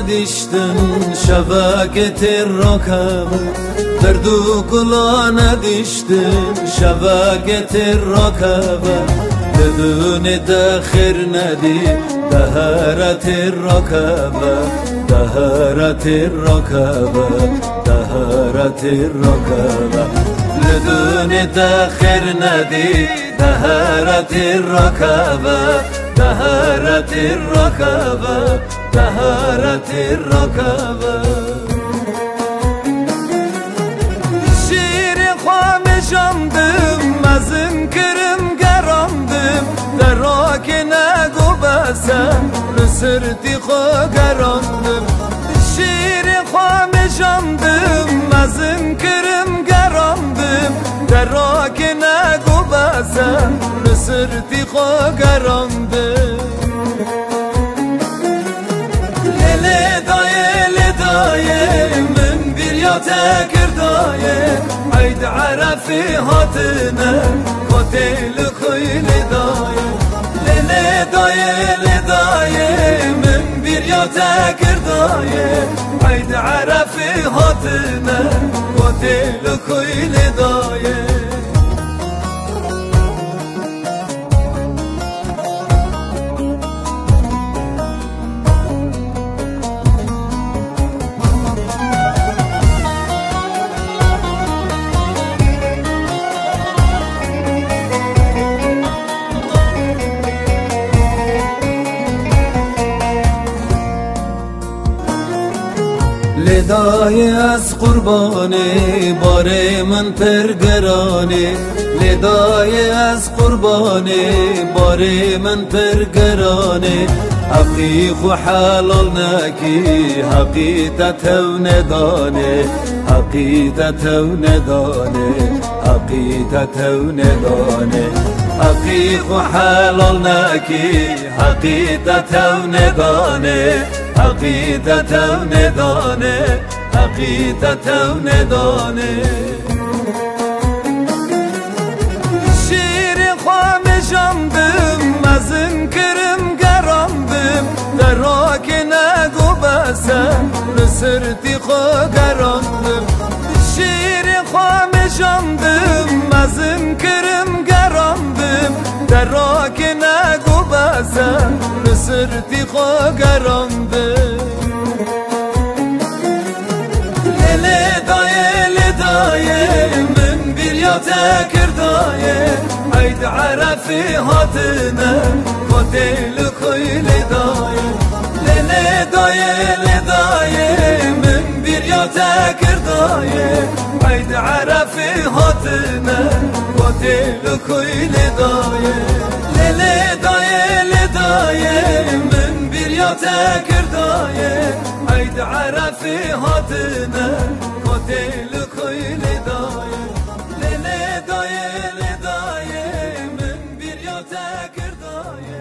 ندیشتن شبکت راکب دردو گلا ندیشتن شبکت راکب بدون دخر ندی دهرت راکب دهرت راکب دهرت راکب بدون دخر ندی دهرت راکب دهرت راکب دهرت راکب شیر خامشاندم مزن کرم گراندم دراک نگو بسم نسرتی خو گراندم شیر خامشاندم مزن کرم گراندم دراک نگو بسم نسرتی خو گراندم من برياتك رداية عيد عرفي هاتنا قتل خيل داية ليلة داية لداية من برياتك رداية عيد عرفي هاتنا قتل خيل داية لدای از قربانی باره من پرگرانی لدای از قربانی باره من پرگرانی حقیق و حلال نکی حقیقت و ندانه حقیقت و ندانه حقیقت و ندانه حقیق و حلال نکی حقیقت و ندانه حقیقت و ندانه حقیقت و ندانه شیر خامشاندم مزن کرم گراندم دراک نگو بسم نسرتی خو گراندم شیر خامشاندم مزن کرم گراندم دراک نگو بسم نسرتی خو گراندم من برياتك رداية عيد عرفي هاتنا قتل خيل داية ليلة داية لداية من برياتك رداية عيد عرفي هاتنا قتل خيل داية ليلة داية لداية من برياتك رداية عيد عرفي هاتنا قتل خيل داية ليلة داية لداية من برياتك رداية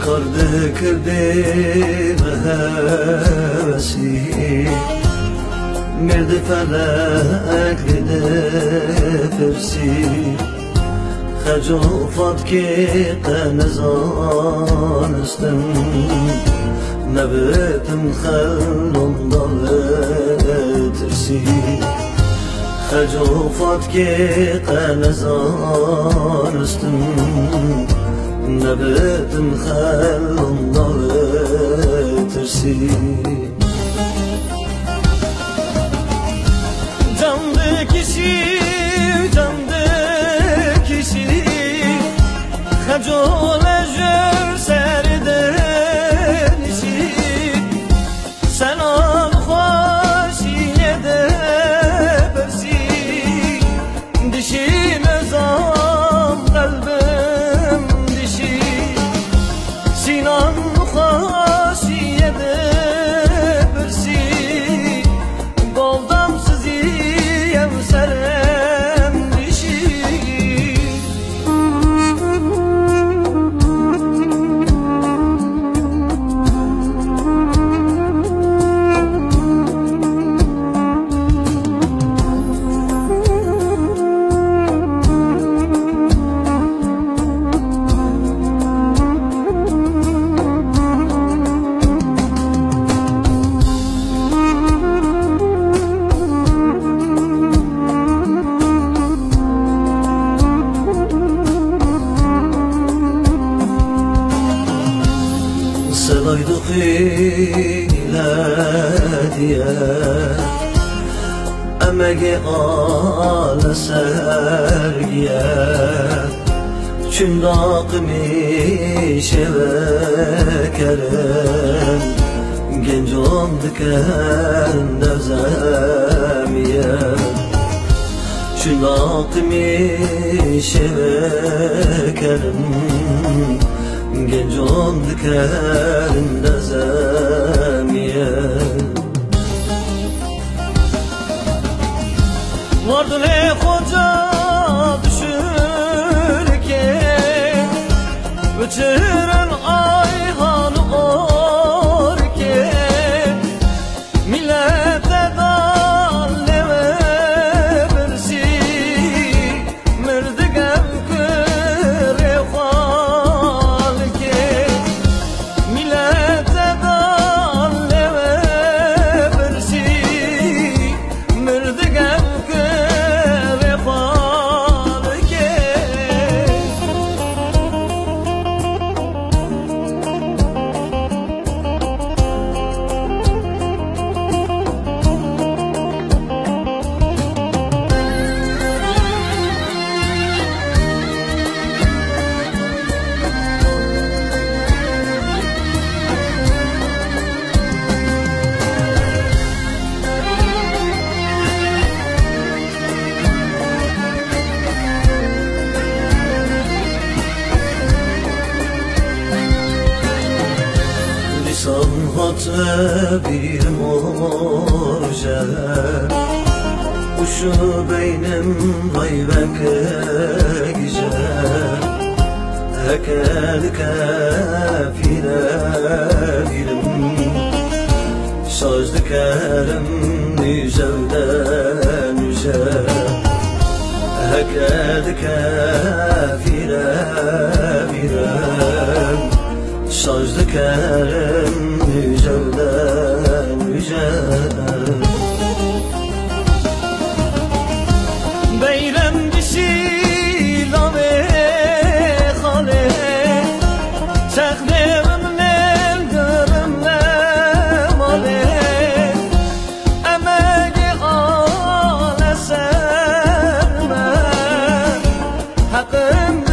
Kardı kırdı hevesi Mirdi felekli defirsi Xecufat ki tenizanıstim Nebetim xellondan vetirsi Xecufat ki tenizanıstim نبتم خلنا ترسي Candı kişi Hacole jör serden işi Sen al hoşine de bersi Dişine zam kalbim Sinan xasiyedir ile diye emeği ala sergiye Çündaqmi şevekerim Genç olduken nezemiye Çündaqmi şevekerim Genç olduken nezemiye Vardı ne koca düşürken Bitiren ayhan orken Millete dalleme birsi Mırdıgem kırı falken Millete dalleme birsi Mırdıgem Sanhatı bir morje Uşu beynim hayvek güzel Hekel kefire bilim Sazdı kerim nüzevden nüze Hekel kefire bilim Sazdı kerim müjevden müjevden Beyrem dişilame hale Teknerim neldirimle male Emeği ale serme Hakkım